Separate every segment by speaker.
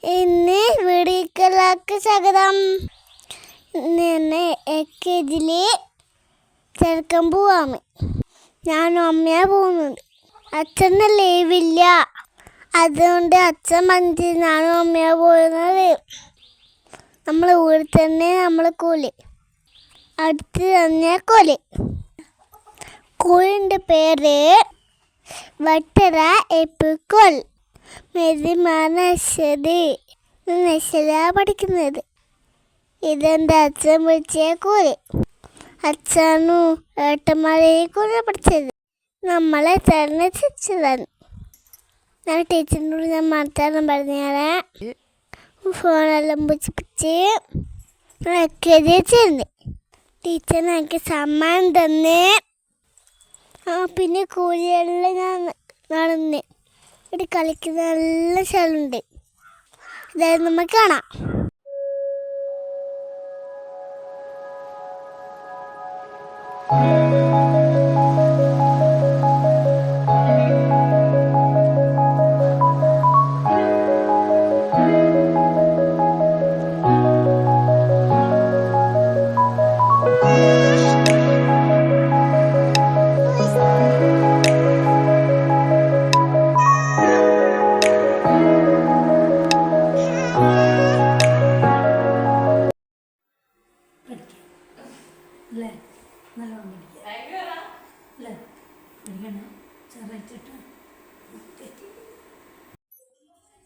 Speaker 1: ഇന്ന് വീടിക്കലാക്ക് സ്വാഗതം. ഇന്ന് LKG ചേർക്കാൻ പോവാമേ. ഞാനും അമ്മയാ പോകുന്നത്. അച്ഛന് ലീവില്ല, അതുകൊണ്ട് അച്ഛൻ പറഞ്ഞ് ഞാനും അമ്മയാ പോകുന്നത്. നമ്മളെ വീട്ടിൽ തന്നെ നമ്മളെ കോലി, അടുത്ത് തന്നെ കോലി. കോലിൻ്റെ പേര് വട്ടറ എപ്പിക്കോൾ. നഴ്സറിയാ പഠിക്കുന്നത്. ഇതെൻ്റെ അച്ഛൻ വിളിച്ച കോലി. അച്ഛനും ഏട്ടന്മാരെയും കൂടെ പഠിച്ചത്. നമ്മളെ തിരിച്ചതാണ്. ഞാൻ ടീച്ചറിനോട് ഞാൻ മാറ്റാനും പറഞ്ഞാലേ ഫോണെല്ലാം പിടിച്ച് LKG ചേർന്ന്. ടീച്ചർ എനിക്ക് സമ്മാനം തന്നേ. പിന്നെ കോഴിയെല്ലാം ഞാൻ നടന്ന് ഇവിടെ കളിക്കുന്ന നല്ല സ്ഥലമുണ്ട്. ഇതായത് നമുക്ക് കാണാം.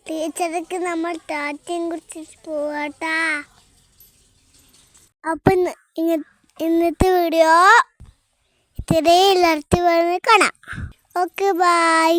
Speaker 1: ടീച്ചർക്ക് നമ്മൾ ടാറ്റയും കുറിച്ച് പോവാട്ടാ. അപ്പം ഇന്നത്തെ വീഡിയോ ഇത്രയും എല്ലാവർക്കും കാണാം. Okay, by.